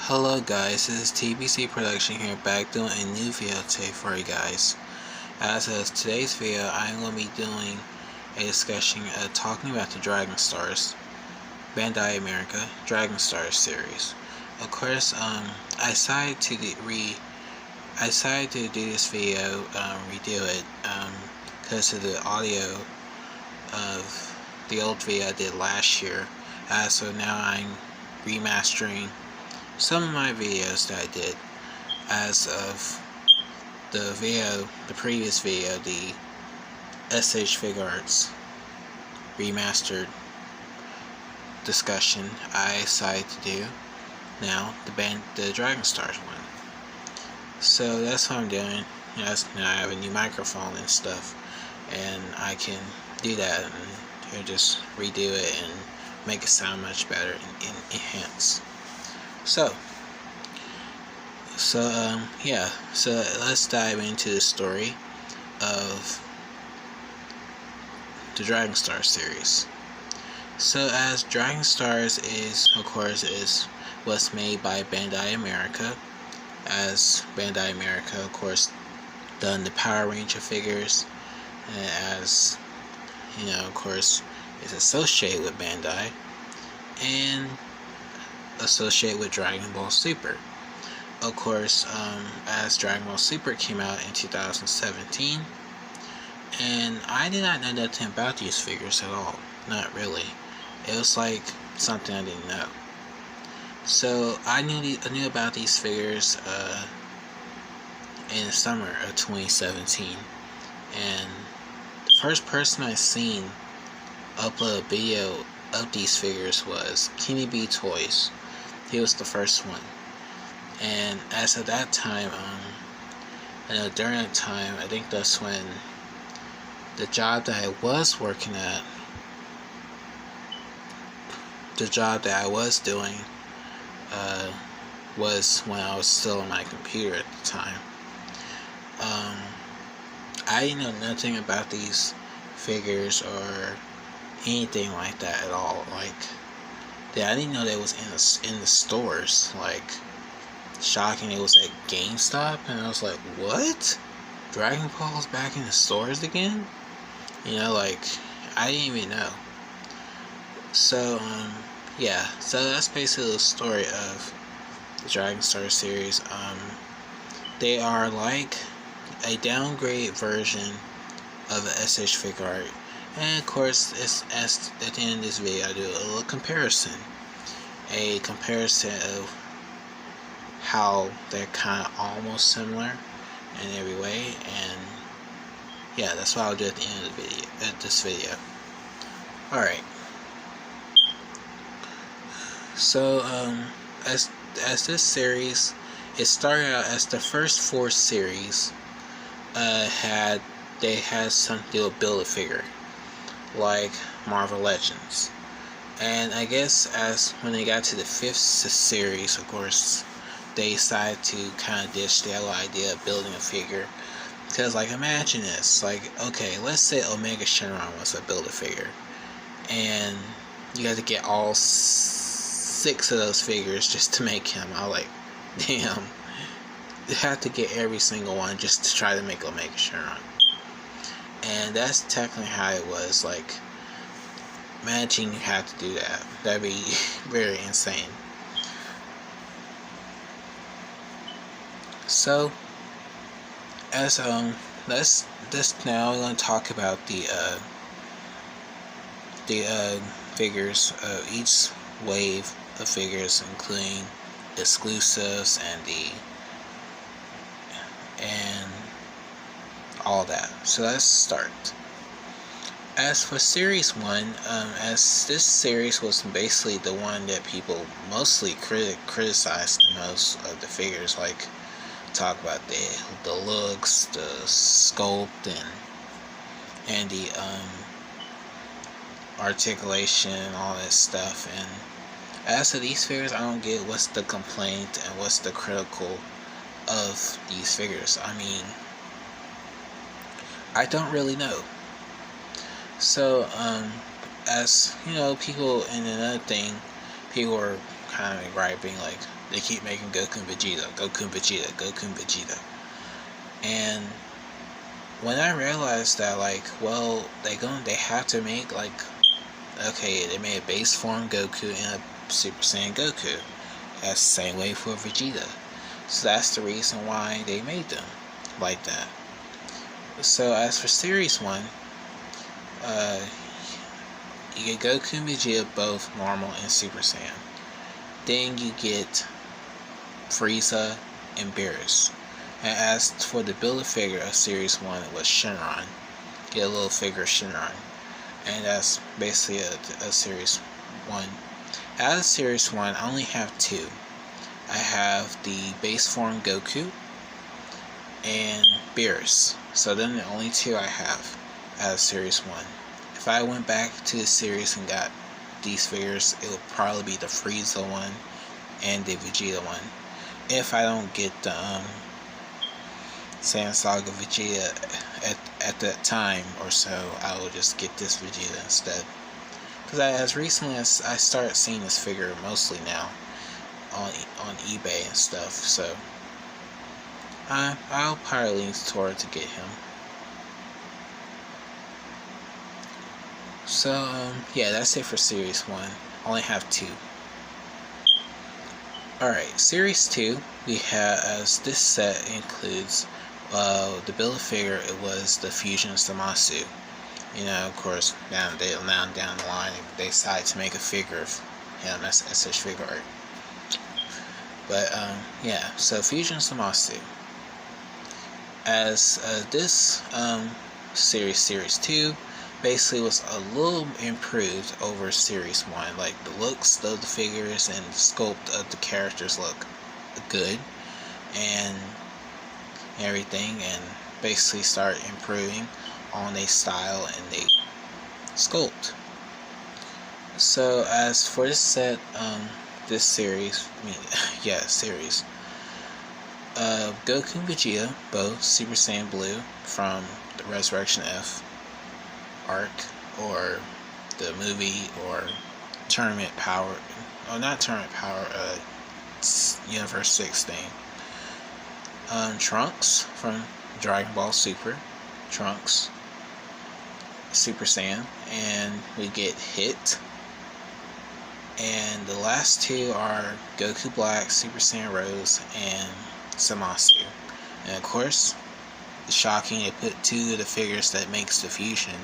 Hello guys, this is TBC Production here, back doing a new video today for you guys. As of today's video, I'm going to be doing a discussion talking about the Dragonstars, Bandai America Dragonstars series. Of course, I decided to do this video, redo it, because of the audio of the old video I did last year. So now I'm remastering some of my videos that I did as of the previous video, the SH Figuarts remastered discussion. I decided to do now the Dragonstars one. So that's what I'm doing. Now I have a new microphone and stuff, and I can do that and just redo it and make it sound much better and enhance. So let's dive into the story of the Dragonstars series. So as Dragonstars was made by Bandai America, as Bandai America of course done the Power Ranger figures, and as you know, of course, is associated with Bandai and associated with Dragon Ball Super. Of course, as Dragon Ball Super came out in 2017, and I did not know nothing about these figures at all. Not really. It was like something I didn't know. So I knew about these figures in the summer of 2017, and the first person I seen upload a video of these figures was Kenny B Toys. He was the first one, and as of that time, I know during that time, I think that's when the job that I was working at, the job that I was doing, was when I was still on my computer at the time. I didn't know nothing about these figures or anything like that at all. Like, I didn't know that it was in the stores. Like, shocking, it was at GameStop, and I was like, what? Dragon Ball's back in the stores again? You know, like, I didn't even know. So, so that's basically the story of the Dragonstars series. They are like a downgrade version of the SH Figuart. And of course, at the end of this video, I do a little comparison. A comparison of how they're kind of almost similar in every way. And yeah, that's what I'll do at the end of the video, this video. Alright. So, as this series, it started out as the first 4 series, had something to do with Build-A-Figure, like Marvel Legends. And I guess when they got to the 5th series, of course, they decided to kind of ditch the whole idea of building a figure. Because, like, imagine this. Like, okay, let's say Omega Shenron was a Build-A-Figure, and you had to get all 6 of those figures just to make him. I was like, damn. You have to get every single one just to try to make Omega Shenron. And that's technically how it was. Like, imagine you had to do that. That'd be very insane. So, as let's now we're gonna talk about the figures of each wave of figures, including exclusives and all that. So let's start. As for Series 1, as this series was basically the one that people mostly criticized the most of the figures, like talk about the looks, the sculpt, and the articulation, all that stuff. And as for these figures, I don't get what's the complaint and what's the critical of these figures. I mean, I don't really know. So, as you know, people, and another thing, people were kind of griping, like, they keep making Goku and Vegeta, Goku and Vegeta, Goku and Vegeta. And when I realized that, like, well, they have to make, like, okay, they made a base form Goku and a Super Saiyan Goku. That's the same way for Vegeta. So that's the reason why they made them like that. So as for Series 1, you get Goku and Vegeta both normal and Super Saiyan. Then you get Frieza and Beerus. And as for the Build-A-Figure of Series 1, it was Shenron. Get a little figure of Shenron. And that's basically a Series 1. Out of Series 1, I only have 2. I have the base form Goku and Beerus. So then the only 2 I have out of Series 1. If I went back to the series and got these figures, it would probably be the Frieza one and the Vegeta one. If I don't get the Saiyan Saga Vegeta at that time or so, I will just get this Vegeta instead. Because as recently as I started seeing this figure mostly now on eBay and stuff, so I'll probably lean toward to get him. So, yeah, that's it for Series 1. I only have 2. Alright, Series 2, we have, as this set includes, the Build-A-Figure, it was the Fusion Zamasu. You know, of course, down the line, they decided to make a figure of him as such Figuart. But, yeah, so Fusion Zamasu. As this, Series 2, basically was a little improved over Series 1. Like, the looks of the figures and the sculpt of the characters look good and everything, and basically start improving on their style and their sculpt. So as for this set, this series, Goku and Vegeta, both Super Saiyan Blue from the Resurrection F arc, or the movie, or Tournament Power, not Tournament Power, Universe 6 thing. Trunks from Dragon Ball Super, Trunks, Super Saiyan, and we get Hit. And the last 2 are Goku Black, Super Saiyan Rose, and Zamasu. And of course, it's shocking they put 2 of the figures that makes the fusion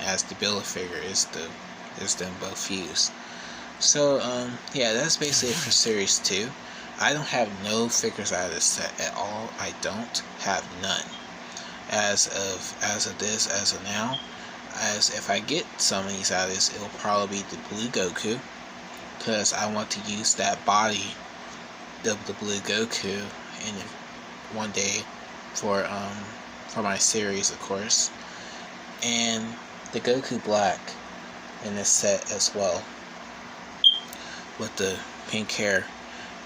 as the Build-A-Figure is them both fused. So yeah, that's basically it for Series 2. I don't have no figures out of this set at all. I don't have none as of now. As if I get some of these out of this, it will probably be the Blue Goku, because I want to use that body, the Blue Goku, in one day for my series, of course, and the Goku Black in this set as well, with the pink hair.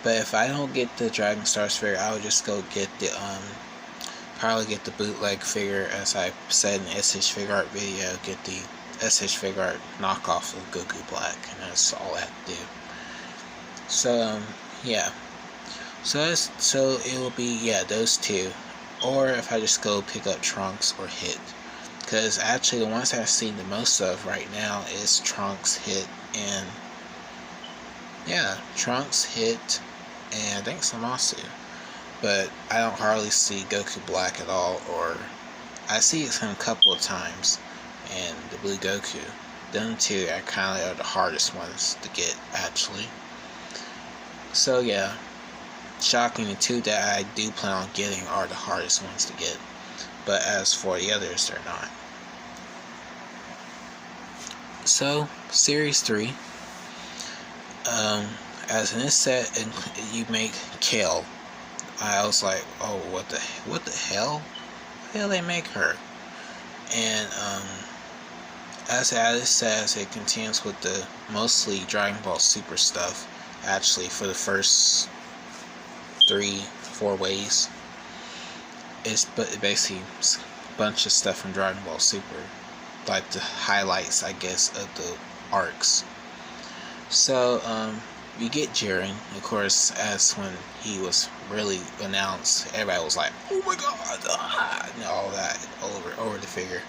But if I don't get the Dragonstars figure, I would just go get the probably get the bootleg figure, as I said in the SH Figuart video. Get the SH Figuart knockoff of Goku Black, and that's all I have to do. So yeah, so it will be those 2, or if I just go pick up Trunks or Hit, because actually the ones I've seen the most of right now is Trunks, Hit, and Trunks, Hit, and I think Zamasu. But I don't hardly see Goku Black at all, or I see him a couple of times, and the Blue Goku. Them 2 are kind of the hardest ones to get, actually. So yeah, shocking, the 2 that I do plan on getting are the hardest ones to get. But as for the others, they're not. So, Series 3. As in this set, you make Kale. I was like, oh, what the hell? Why do they make her? And as this says, it continues with the mostly Dragon Ball Super stuff. Actually, for the first 3-4 ways, it's basically a bunch of stuff from Dragon Ball Super, like the highlights, I guess, of the arcs. So you get Jiren, of course. As when he was really announced, everybody was like, "Oh my god!" And all that over the figure.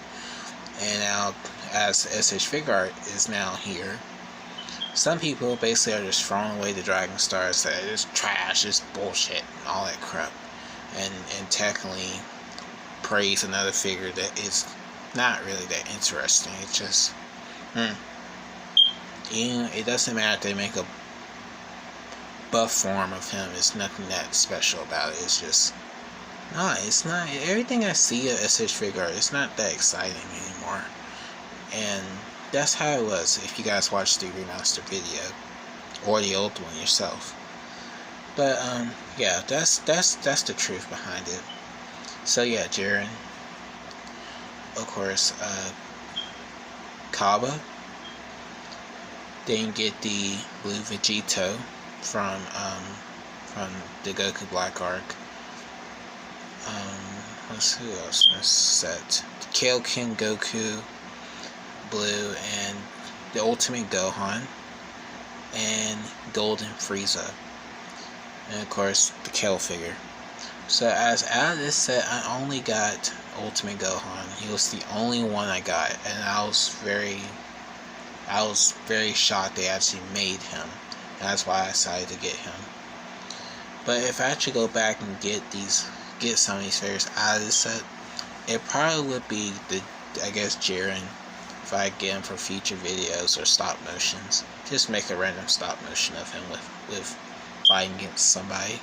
And now, as SH Figuart is now here, some people basically are just throwing away the Dragonstars, that it's trash, it's bullshit, and all that crap, and technically praise another figure that is not really that interesting. It's just, it doesn't matter if they make a buff form of him. It's nothing that special about it. It's just, it's not. Everything I see of SH Figuart, it's not that exciting anymore. And that's how it was if you guys watched the remaster video or the old one yourself. But yeah, that's the truth behind it. So yeah, Jiren, of course, Kaba. Then you get the blue Vegito from the Goku Black arc. Who else in this set? Kale King Goku Blue, and the Ultimate Gohan, and Golden Frieza, and of course the Kale figure. So as out of this set, I only got Ultimate Gohan. He was the only one I got, and I was very shocked they actually made him. And that's why I decided to get him. But if I actually go back and get some of these figures out of this set, it probably would be Jiren, if I get him for future videos or stop motions. Just make a random stop motion of him with fighting against somebody.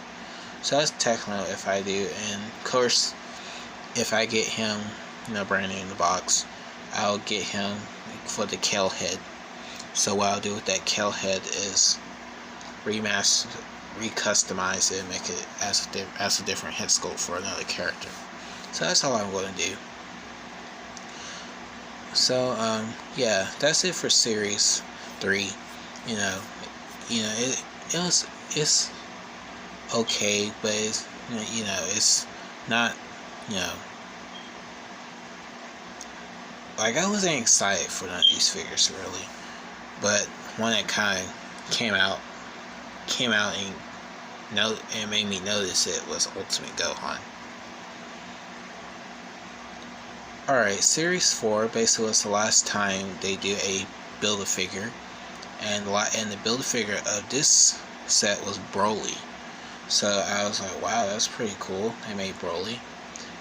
So that's technically if I do. And of course, if I get him, brand new in the box, I'll get him for the Kale head. So what I'll do with that Kale head is recustomize it and make it as a different head sculpt for another character. So that's all I'm going to do. So yeah, that's it for series 3. It's okay, but it's it's not like I wasn't excited for none of these figures really. But one that kind of came out and made me notice it was Ultimate Gohan. Alright, Series 4 basically was the last time they do a Build-A-Figure, and the Build-A-Figure of this set was Broly. So I was like, wow, that's pretty cool. They made Broly.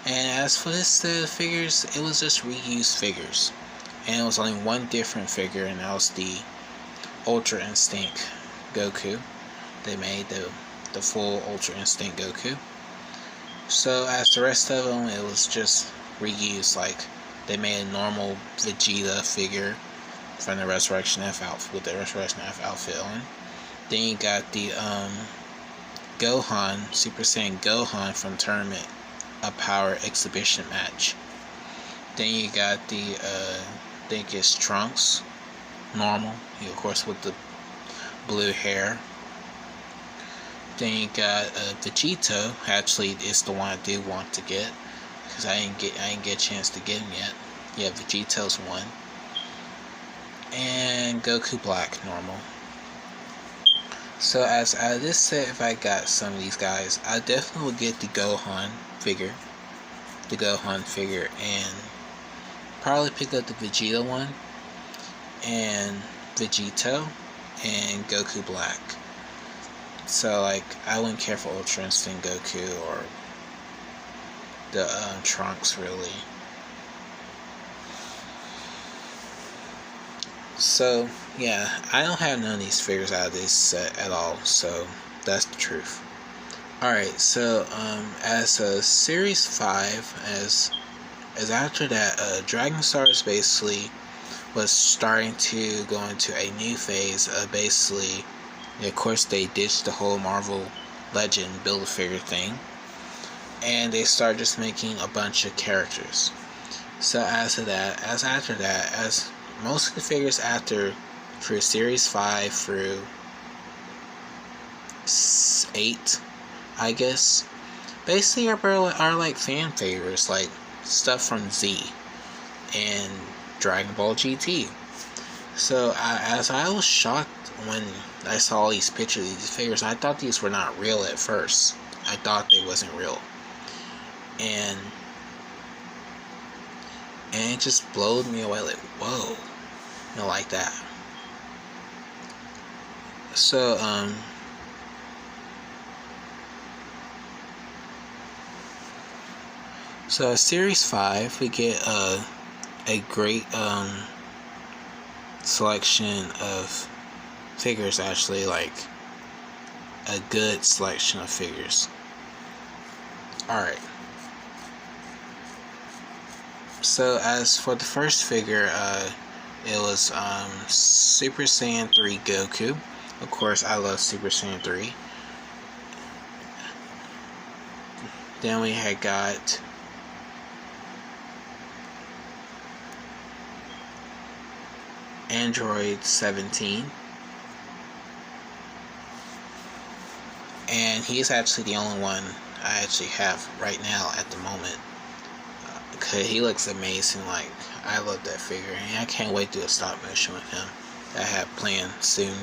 And as for this set of figures, it was just reused figures. And it was only one different figure, and that was the Ultra Instinct Goku. They made the full Ultra Instinct Goku. So as the rest of them, it was just reused. Like they made a normal Vegeta figure from the Resurrection F outfit with the Resurrection F outfit on. Then you got the Gohan, Super Saiyan Gohan from Tournament of Power exhibition match. Then you got the I think it's Trunks, normal, of course with the blue hair. Then you got Vegito. Actually, it's the one I do want to get because I didn't get a chance to get him yet. Yeah, Vegito's one. And Goku Black, normal. So as out of this set, if I got some of these guys, I definitely would get the Gohan figure, and probably pick up the Vegeta one, and Vegito, and Goku Black. So like I wouldn't care for Ultra Instinct Goku or the Trunks really. So yeah, I don't have none of these figures out of this set at all, so that's the truth. Alright, so as Series 5, as after that, Dragonstars basically was starting to go into a new phase of basically, of course they ditched the whole Marvel Legend Build-A-Figure thing, and they started just making a bunch of characters. So as after that, most of the figures for Series 5 through 8, I guess, basically are like fan favorites, like stuff from Z and Dragon Ball GT. So I was shocked when I saw all these pictures of these figures, I thought these were not real at first. I thought they wasn't real. And it just blowed me away, like, whoa, like that. So, Series 5, we get a great selection of figures, actually, like a good selection of figures. Alright. So as for the first figure, it was Super Saiyan 3 Goku. Of course, I love Super Saiyan 3. Then we had got Android 17. And he's actually the only one I actually have right now at the moment. Cause he looks amazing. Like, I love that figure, and I can't wait to do a stop motion with him that I have planned soon.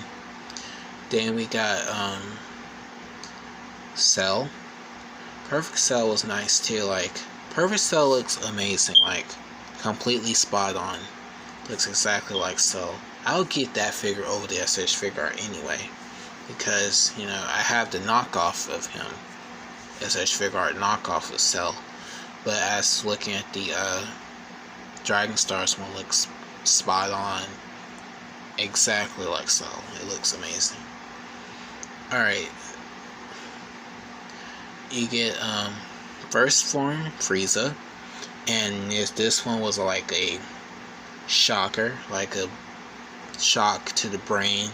Then we got Cell. Perfect Cell was nice too. Like, Perfect Cell looks amazing. Like, completely spot on. Looks exactly like Cell. I'll get that figure over the SH Figuart anyway, because, you know, I have the knockoff of him, SH Figuart knockoff of Cell. But as looking at the Dragonstars one, looks spot on, exactly like Cell. It looks amazing. Alright, you get first form Frieza, and this one was like a shocker, like a shock to the brain,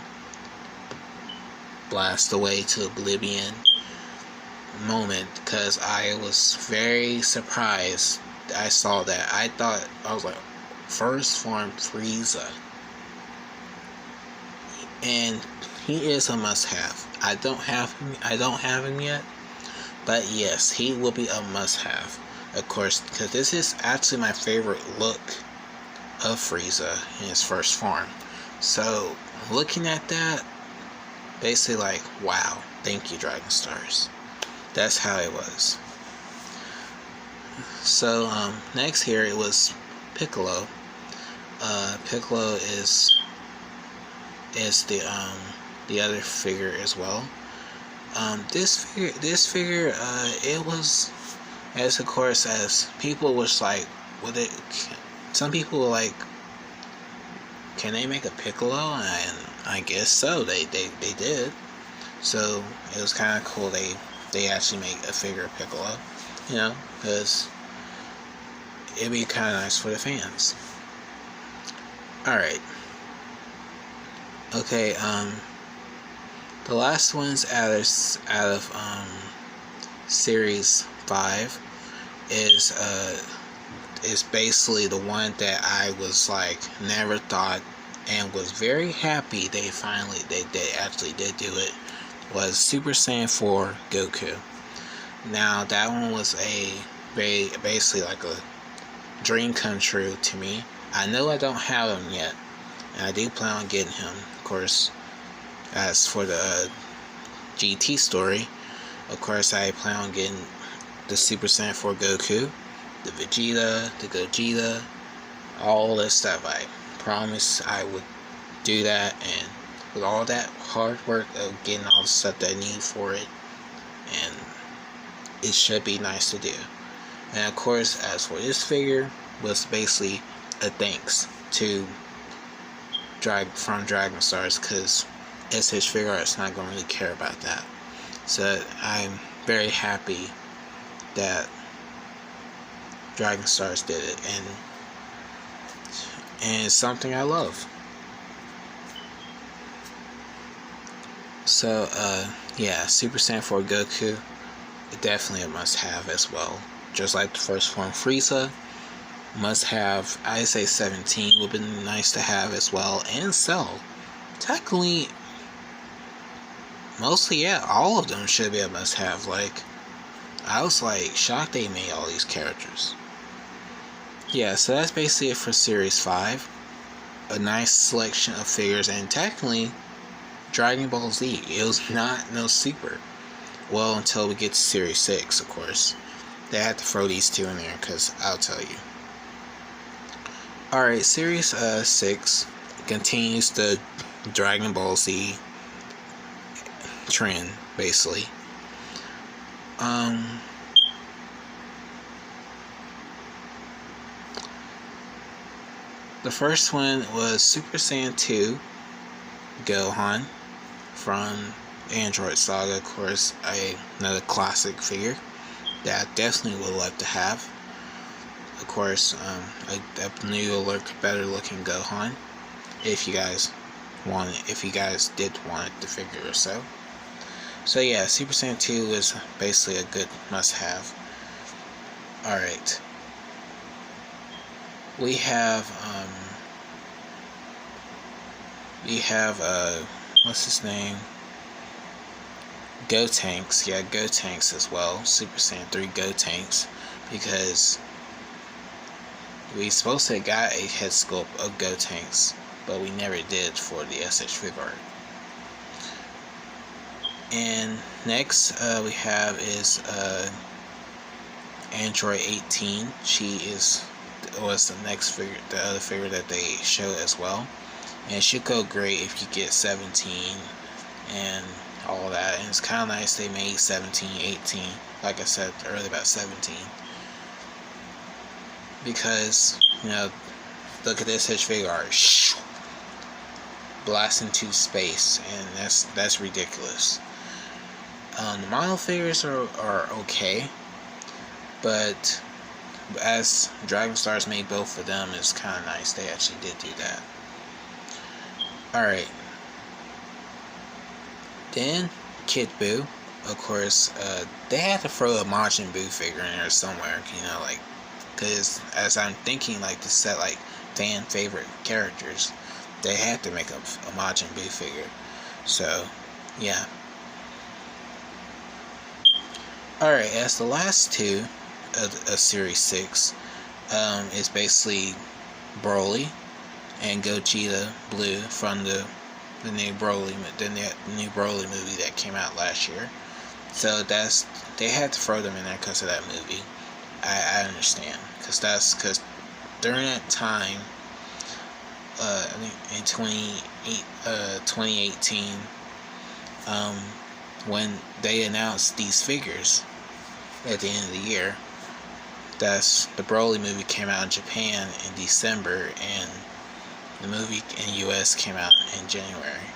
blast away to oblivion moment, because I was very surprised I saw that. I was like, first form Frieza, and he is a must-have. I don't have him yet, but yes, he will be a must-have, of course, because this is actually my favorite look of Frieza in his first form. So looking at that, basically like, wow, thank you, Dragonstars. That's how it was. So next here it was Piccolo. Piccolo is the other figure as well. This figure it was, as of course, as people was like, some people were like, can they make a Piccolo? And I guess so. They did. So it was kind of cool. They actually make a figure of Piccolo, you know, because it'd be kind of nice for the fans. Alright. Okay, the last ones out of Series 5 is basically the one that I was like, never thought, and was very happy they actually did do it, was Super Saiyan 4 Goku. Now that one was basically like a dream come true to me. I know I don't have him yet, and I do plan on getting him. Of course, as for the GT story, of course I plan on getting the Super Saiyan 4 Goku, the Vegeta, the Gogeta, all this stuff. I promise I would do that, and with all that hard work of getting all the stuff that I need for it, and it should be nice to do. And of course, as for this figure, was basically a thanks to from Dragonstars, because SH Figuarts not going to really care about that. So I'm very happy that Dragonstars did it, and it's something I love. So yeah, Super Saiyan 4 Goku, definitely a must-have as well. Just like the first form Frieza, must-have. I say 17 would be nice to have as well, and Cell. Technically, mostly, yeah, all of them should be a must-have. Like, I was like shocked they made all these characters. Yeah, so that's basically it for Series 5. A nice selection of figures, and technically, Dragon Ball Z. It was not no Super. Well, until we get to Series 6, of course. They had to throw these two in there, because I'll tell you. Alright, Series 6 continues the Dragon Ball Z trend, basically. The first one was Super Saiyan 2 Gohan from Android Saga, of course, another classic figure that I definitely would love to have. Of course, a new better looking Gohan, if you guys did want the figure or so. So yeah, Super Saiyan 2 is basically a good must-have. Alright. We have what's his name? Gotenks, yeah, Gotenks as well. Super Saiyan 3 Gotenks, because we supposed to have got a head sculpt of Gotenks, but we never did for the SH Figuart. And next we have is Android 18. She was the next figure, the other figure that they showed as well. And it should go great if you get 17 and all that. And it's kind of nice they made 17, 18, like I said earlier about 17. Because, you know, look at this Figuart. Blast into space, and that's ridiculous. The model figures are okay, but as Dragonstars made both of them, it's kind of nice they actually did do that. Alright. Then, Kid Buu. Of course, they had to throw a Majin Buu figure in there somewhere, you know, like, because as I'm thinking, like, to set, like, fan favorite characters, they had to make a Majin Buu figure. So, yeah. Alright, as the last two of Series 6, is basically Broly and Gogeta Blue from the new Broly movie that came out last year. So they had to throw them in there because of that movie. I understand, because during that time, I think in 2018, when they announced these figures at the end of the year, the Broly movie came out in Japan in December, and the movie in US came out in January.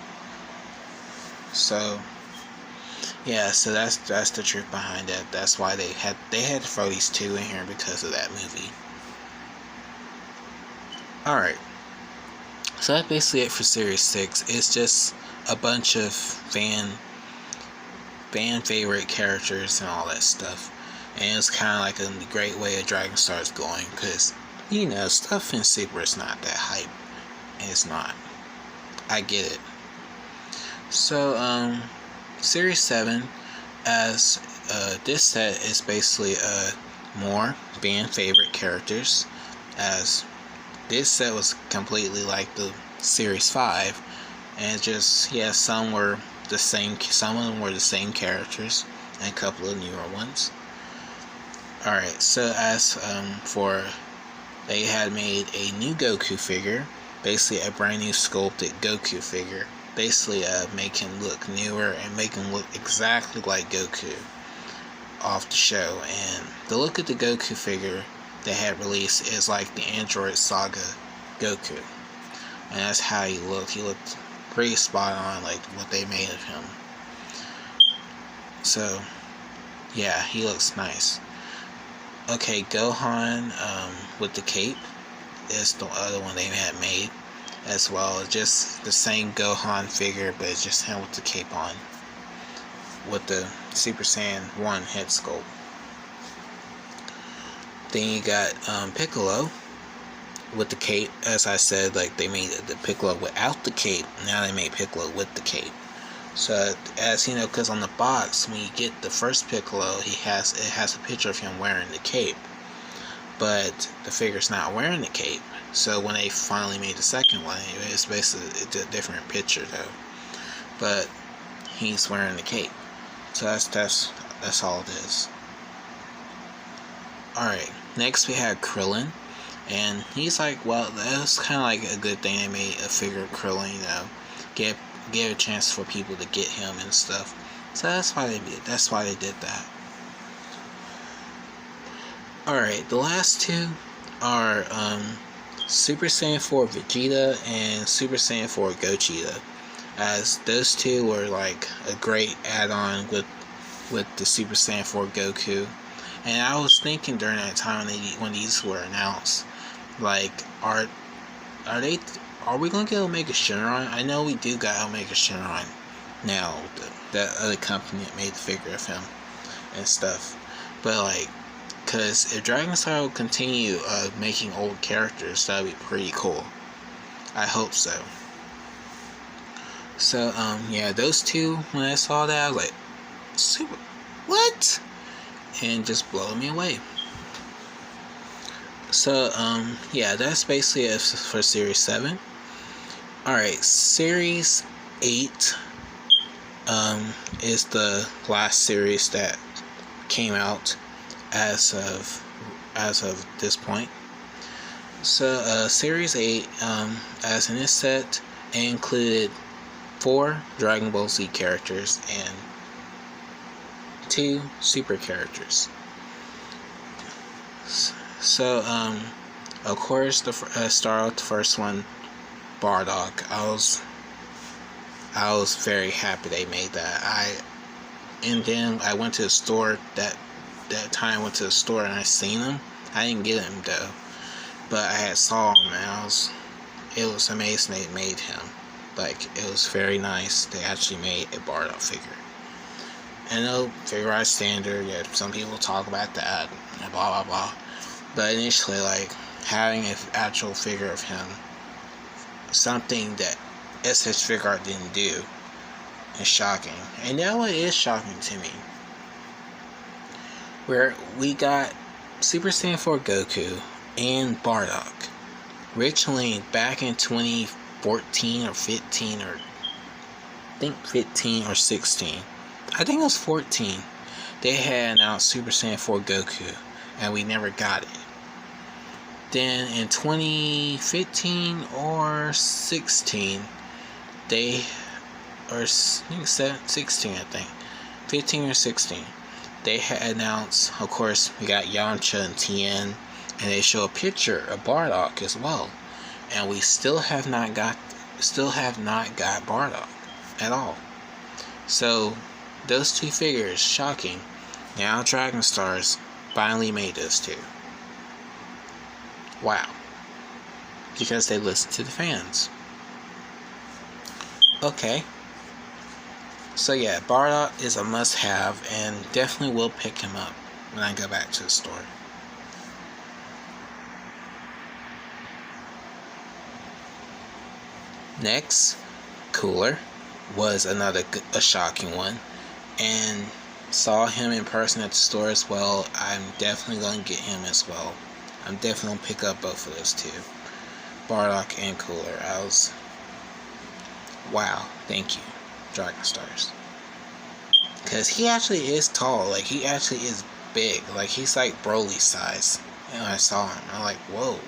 So yeah, so that's the truth behind it. That's why they had to throw these two in here, because of that movie. Alright. So that's basically it for Series 6. It's just a bunch of fan favorite characters and all that stuff. And it's kind of like a great way of Dragonstars going, because, you know, stuff in Super is not that hype. It's not. I get it. So, Series 7, as this set is basically more fan favorite characters, as this set was completely like the Series 5, and just, yeah, some of them were the same characters, and a couple of newer ones. Alright, so as they had made a new Goku figure, basically a brand new sculpted Goku figure, basically make him look newer and make him look exactly like Goku off the show. And the look of the Goku figure they had released is like the Android Saga Goku, and that's how he looked. He looked pretty spot on, like what they made of him. So yeah, he looks nice. Okay, Gohan with the cape is the other one they had made as well. It's just the same Gohan figure, but it's just him with the cape on, with the Super Saiyan 1 head sculpt. Then you got Piccolo with the cape. As I said, like, they made the Piccolo without the cape. Now they made Piccolo with the cape. So, as you know, because on the box, when you get the first Piccolo, it has a picture of him wearing the cape, but the figure's not wearing the cape. So when they finally made the second one, it's basically a different picture though. but he's wearing the cape. So that's all it is. Alright, next we had Krillin, and he's like, well, that was kind of like a good thing they made a figure of Krillin, you know, give a chance for people to get him and stuff. So that's why they did that. Alright, the last two are Super Saiyan 4 Vegeta and Super Saiyan 4 Gogeta, as those two were like a great add-on with the Super Saiyan 4 Goku. And I was thinking during that time when these were announced, like, are we gonna get Omega Shenron? I know we do got Omega Shenron now, that other company that made the figure of him and stuff, but like, because if Dragonstars will continue making old characters, that would be pretty cool. I hope so. So yeah, those two, when I saw that, I was like, super, what? And just blowing me away. So yeah, that's basically it for Series 7. Alright, Series 8 is the last series that came out as of this point. So Series 8, as in this set, included 4 Dragon Ball Z characters and 2 super characters. So of course, start out the first one, Bardock. I was very happy they made that. And then I went to the store that time. I went to the store and I seen him. I didn't get him though, but I had saw him and it was amazing they made him. Like, it was very nice. They actually made a Bardock figure. I know Figuarts standard. Yeah, some people talk about that and blah blah blah. But initially, like, having an actual figure of him, something that SH Figuarts didn't do, is shocking. And that one is shocking to me. Where we got Super Saiyan 4 Goku and Bardock. Originally, back in 2014 or 15, or I think 15 or 16. I think it was 14. They had announced Super Saiyan 4 Goku, and we never got it. Then in 2015 or 16, or 16, I think, 15 or 16, they had announced, of course, we got Yamcha and Tien, and they show a picture of Bardock as well, and we still have not got Bardock at all. So those two figures, shocking. Now Dragonstars finally made those two. Wow. Because they listened to the fans. Okay. So yeah, Bardock is a must-have, and definitely will pick him up when I go back to the store. Next, Cooler was a shocking one, and saw him in person at the store as well. I'm definitely going to get him as well. I'm definitely going to pick up both of those two, Bardock and Cooler. Wow, thank you, Dragonstars. Because he actually is tall. Like, he actually is big. Like, he's like Broly size. And I saw him, I'm like, whoa.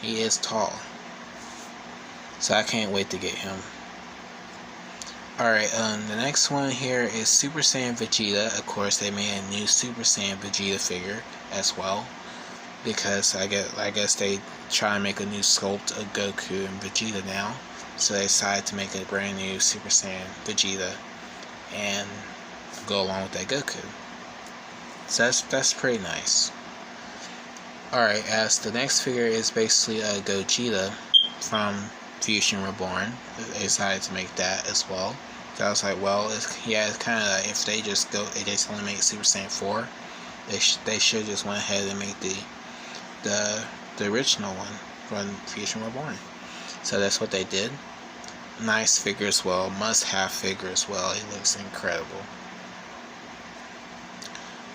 He is tall. So I can't wait to get him. Alright, the next one here is Super Saiyan Vegeta. Of course, they made a new Super Saiyan Vegeta figure as well, because I guess they try and make a new sculpt of Goku and Vegeta now. So they decided to make a brand new Super Saiyan Vegeta and go along with that Goku. So that's pretty nice. Alright, as the next figure is basically a Gogeta from Fusion Reborn. They decided to make that as well. So I was like, well, it's kind of like, if they just only make Super Saiyan 4, they should just went ahead and make the original one from Fusion Reborn. So that's what they did. Nice figure as well, must-have figure as well. He looks incredible.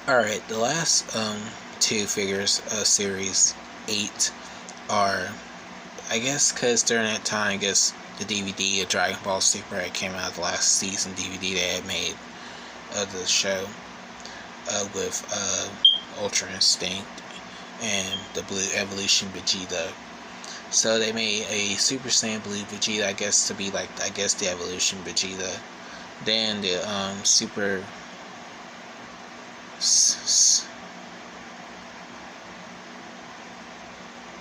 Alright, the last two figures of Series 8 are, I guess, because during that time, I guess the DVD of Dragon Ball Super. It came out the last season DVD they had made of the show with Ultra Instinct and the Blue Evolution Vegeta. So they made a Super Saiyan Blue Vegeta, I guess, to be like, I guess, the Evolution Vegeta. Then the Super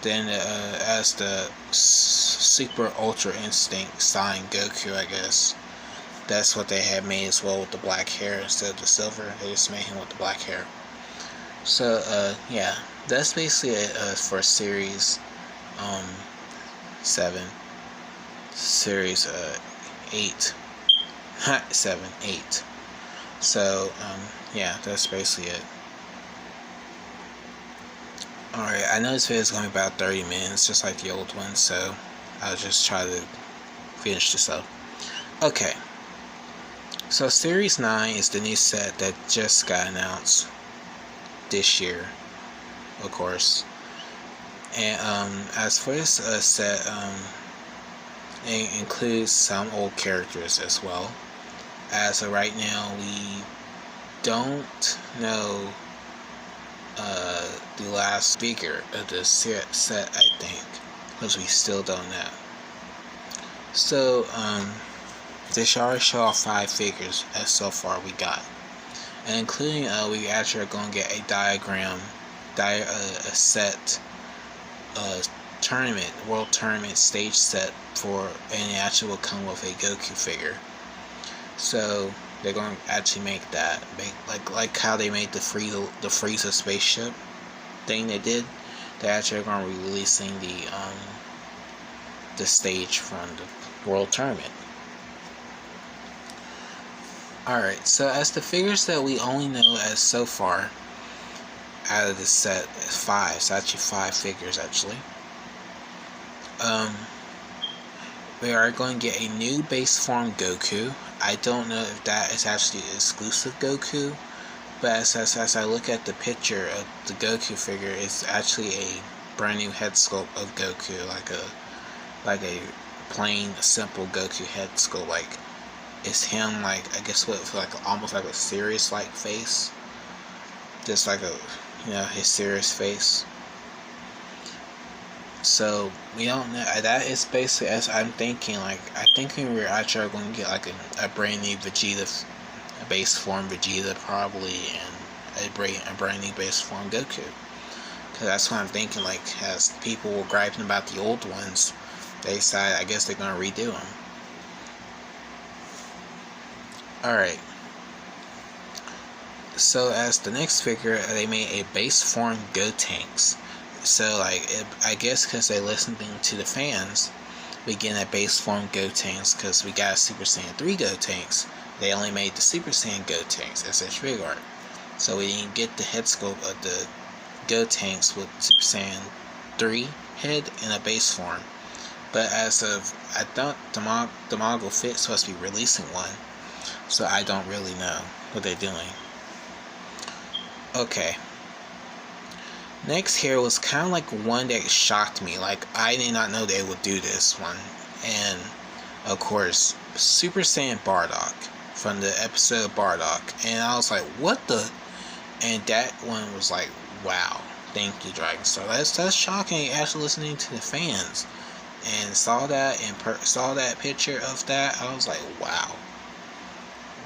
then as the Super Ultra Instinct Sign Goku, I guess. That's what they had made as well, with the black hair instead of the silver. They just made him with the black hair. So yeah, that's basically it for series 7, series 8, 7, 8. So yeah, that's basically it. Alright, I know this video is going to be about 30 minutes, just like the old one, so I'll just try to finish this up. Okay, so Series 9 is the new set that just got announced this year, of course. And as for this set, it includes some old characters as well. As of right now, we don't know the last figure of the set, I think, because we still don't know. So they already show off 5 figures as so far we got, and including we actually are going to get a set tournament, world tournament stage set for, and it actually will come with a Goku figure. So they're going to actually make that, like how they made the Frieza spaceship thing they did. They're actually going to be releasing the stage from the world tournament. Alright, so as the figures that we only know as so far out of the set, 5. It's actually 5 figures actually. We are going to get a new base form Goku. I don't know if that is actually exclusive Goku, but as I look at the picture of the Goku figure, it's actually a brand new head sculpt of Goku, like a plain, simple Goku head sculpt. Like, it's him, like, I guess with like almost like a serious like face, just like a, you know, his serious face. So we don't know. That is basically, as I'm thinking, like, I think we're actually going to get like a brand new Vegeta, a base form Vegeta probably, and a brand new base form Goku. Because that's what I'm thinking. Like, as people were griping about the old ones, they decided, I guess they're going to redo them. Alright. So as the next figure, they made a base form Gotenks. So, like, I guess because they listened to the fans, we get a base form Gotenks, because we got Super Saiyan 3 Gotenks. They only made the Super Saiyan Gotenks as a Figuart. So we didn't get the head sculpt of the Gotenks with Super Saiyan 3 head in a base form. But as of, I thought the Mogul Fit is supposed to be releasing one, so I don't really know what they're doing. Okay. Next here was kind of like one that shocked me. Like, I did not know they would do this one. And, of course, Super Saiyan Bardock from the episode Bardock. And I was like, what the? And that one was like, wow. Thank you, Dragonstar. That's shocking, actually listening to the fans. And saw that and saw that picture of that. I was like, wow.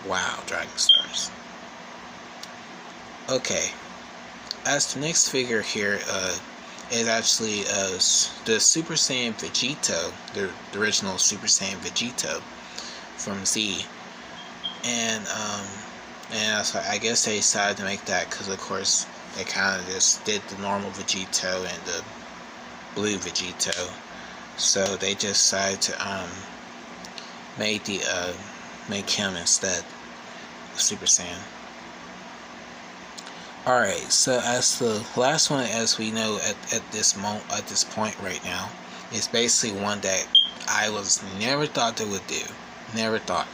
Wow, Dragonstars. Okay. As the next figure here is actually the Super Saiyan Vegito, the original Super Saiyan Vegito from Z, and I guess they decided to make that because, of course, they kind of just did the normal Vegito and the blue Vegito, so they just decided to make him instead of Super Saiyan. Alright, so as the last one, as we know at this point right now, is basically one that I was never thought they would do. Never thought.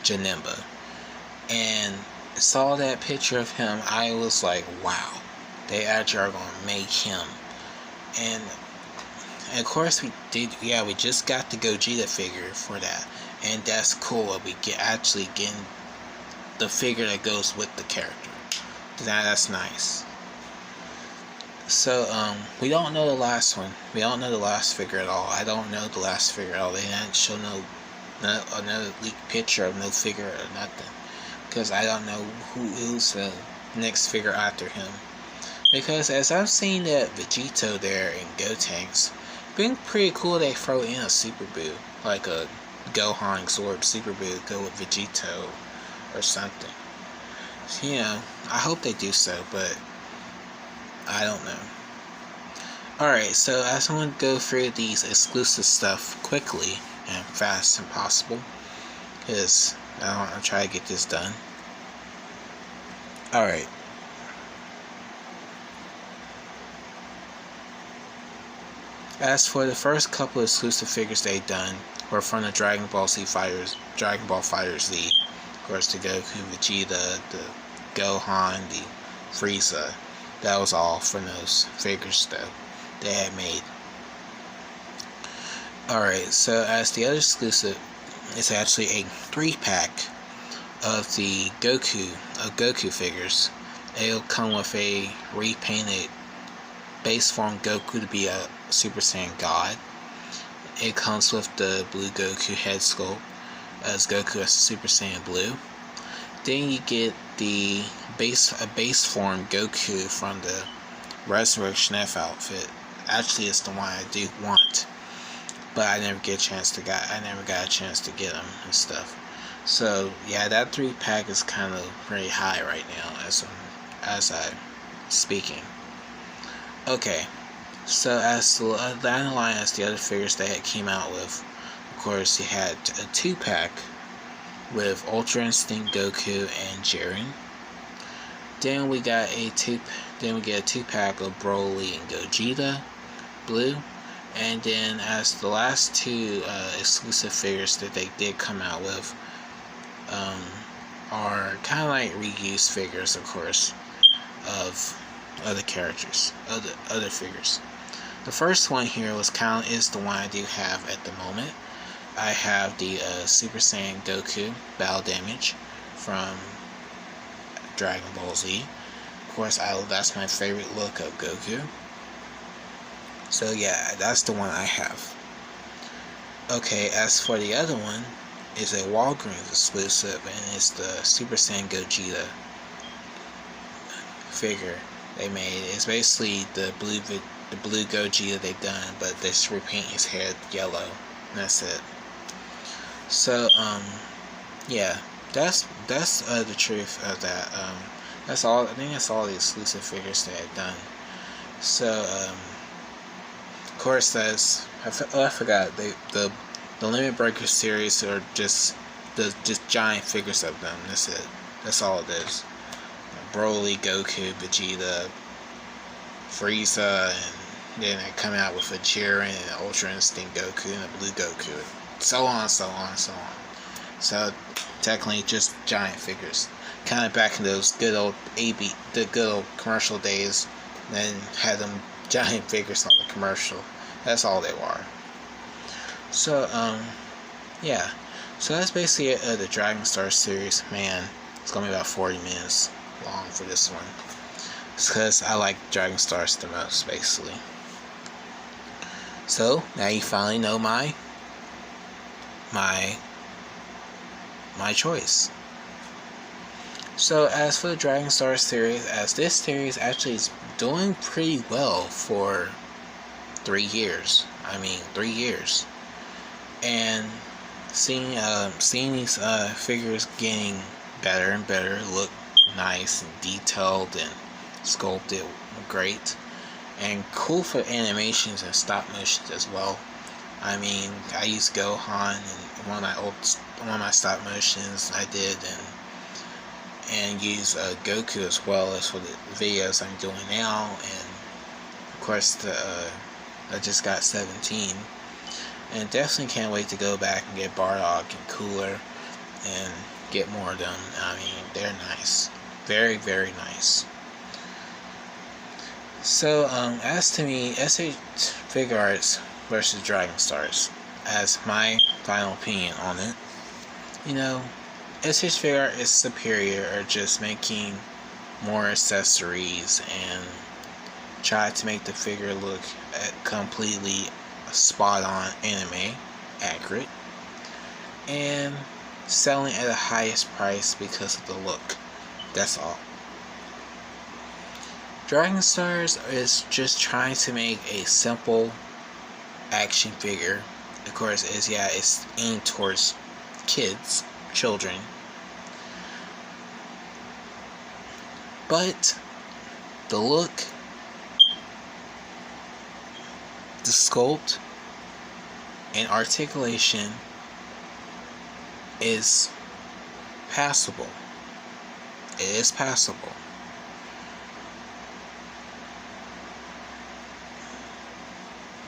Janemba. And saw that picture of him, I was like, wow. They actually are going to make him. And And of course we did. Yeah, we just got the Gogeta figure for that, and that's cool. We get actually getting the figure that goes with the character. That's nice. So we don't know the last one. We don't know the last figure at all. I don't know the last figure at all. They didn't show another leaked picture of no figure or nothing, because I don't know who's the next figure after him. Because as I've seen that Vegito there in Gotenks, been pretty cool they throw in a Super Boo, like a Gohan Sword Super Boo, go with Vegito or something. So, you know, I hope they do so, but I don't know. Alright, so I just want to go through these exclusive stuff quickly and fast as possible, because I want to try to get this done. Alright. As for the first couple of exclusive figures they've done, were from the Dragon Ball FighterZ. Of course, the Goku, Vegeta, the Gohan, the Frieza. That was all from those figures that they had made. Alright, so as the other exclusive, it's actually a 3-pack of the Goku figures. It'll come with a repainted base form Goku to be a Super Saiyan God. It comes with the blue Goku head sculpt as Goku as Super Saiyan Blue. Then you get the base form Goku from the Resurrection F outfit. Actually, it's the one I do want, but I never got a chance to get them and stuff. So yeah, that 3-pack is kind of pretty high right now as I'm speaking. Okay, so as the line as the other figures they had came out with, of course you had a 2-pack with Ultra Instinct Goku and Jiren. Then we get a 2-pack of Broly and Gogeta, Blue. And then as the last 2 exclusive figures that they did come out with are kind of like reused figures, of course, of other characters, other figures. The first one here is the one I do have at the moment. I have the Super Saiyan Goku Battle Damage from Dragon Ball Z. Of course, that's my favorite look of Goku. So yeah, that's the one I have. Okay, as for the other one, is a Walgreens exclusive, and it's the Super Saiyan Gogeta figure they made. It's basically the blue Gogeta they've done, but they just repaint his head yellow. And that's it. So yeah, that's the truth of that. That's all. I think that's all the exclusive figures they have done. So of course I forgot the Limit Breaker series are just giant figures of them. That's it. That's all it is. Broly, Goku, Vegeta, Frieza, and then they come out with a Jiren and an Ultra Instinct Goku and a Blue Goku, so on, so on, so on. So technically, just giant figures, kind of back in those good old the good old commercial days. Then had them giant figures on the commercial. That's all they were. So yeah. So that's basically it, the Dragonstars series. Man, it's gonna be about 40 minutes long for this one. It's because I like Dragonstars the most, basically. So now you finally know my choice. So as for the Dragonstars series, as this series actually is doing pretty well for 3 years. 3 years. And seeing these figures getting better and better, look nice and detailed and sculpted great, and cool for animations and stop motions as well. I used Gohan in one of my stop motions I did, and use Goku as well as for the videos I'm doing now, and of course I just got 17, and definitely can't wait to go back and get Bardock and Cooler and get more of them. They're nice, very, very nice. So as to me, SH Figuarts versus Dragonstars as my final opinion on it. You know, SH Figuart is superior at just making more accessories and try to make the figure look completely spot on anime accurate and selling at the highest price because of the look. That's all. Dragonstars is just trying to make a simple action figure. Of course, it's aimed towards kids, children. But the look, the sculpt, and articulation is passable. It is passable.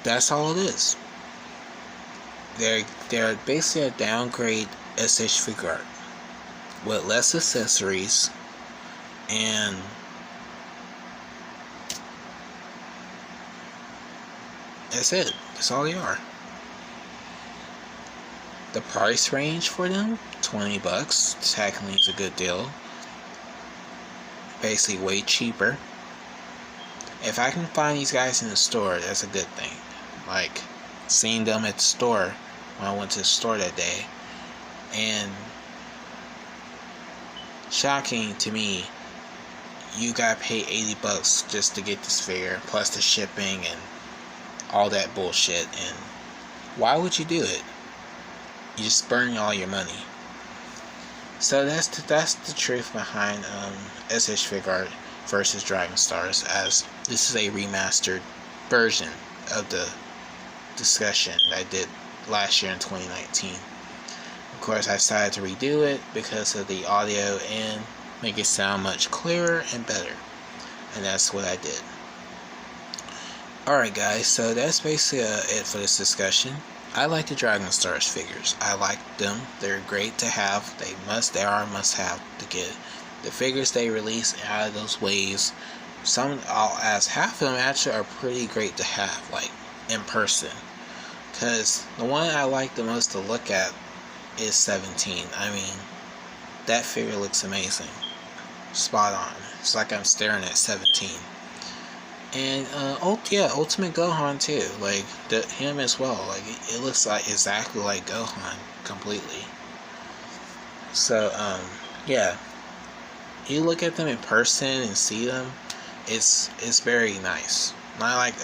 That's all it is. They're basically a downgrade SH Figuart with less accessories and that's it. That's all they are. The price range for them, $20. Technically is a good deal. Basically way cheaper. If I can find these guys in the store, that's a good thing. Like seeing them at the store when I went to the store that day, and shocking to me, you gotta pay $80 just to get this figure, plus the shipping and all that bullshit. And why would you do it? You're just burning all your money. So that's the truth behind SH Figuart versus Dragonstars, as this is a remastered version of the discussion that I did last year in 2019. Of course, I decided to redo it because of the audio and make it sound much clearer and better, and that's what I did. Alright guys, so that's basically it for this discussion. I like the Dragonstars figures. I like them. They're great to have. They are a must have to get. The figures they release out of those waves, as half of them actually are pretty great to have, like in person. Because the one I like the most to look at is 17. I mean, that figure looks amazing. Spot on. It's like I'm staring at 17. And Ultimate Gohan too. Like him as well. Like it looks like exactly like Gohan completely. So yeah, you look at them in person and see them, it's very nice. Not like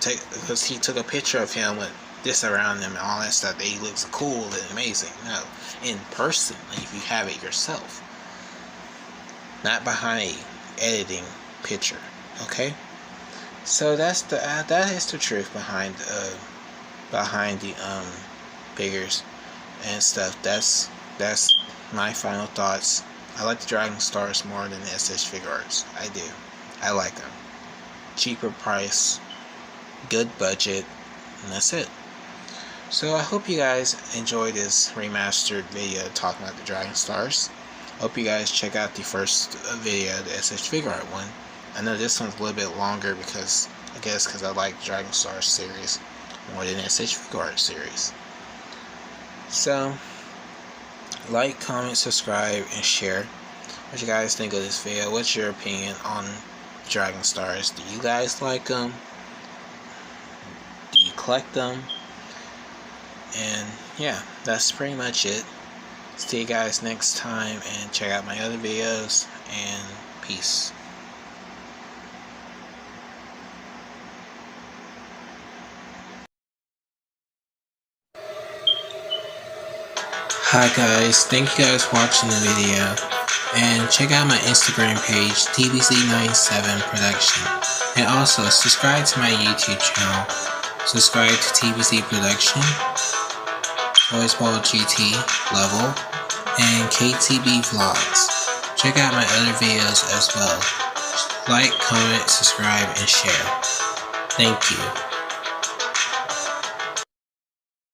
because he took a picture of him with this around him and all that stuff. That he looks cool and amazing. No, in person, if you have it yourself, not behind a editing picture. Okay. So that is the truth behind the figures and stuff. That's my final thoughts. I like the Dragonstars more than the SH Figuarts. I do. I like them. Cheaper price, good budget, and that's it. So I hope you guys enjoyed this remastered video talking about the Dragonstars. Hope you guys check out the first video, the SH Figuart one. I know this one's a little bit longer because I like Dragonstars series more than SH Figuart series. So, like, comment, subscribe, and share. What you guys think of this video? What's your opinion on Dragonstars? Do you guys like them? Do you collect them? And yeah, that's pretty much it. See you guys next time, and check out my other videos, and peace. Hi guys, thank you guys for watching the video, and check out my Instagram page, TBC97 Production, and also subscribe to my YouTube channel. Subscribe to TBC Production, Toys Ball GT Level, and KTB Vlogs. Check out my other videos as well. Like, comment, subscribe, and share. Thank you.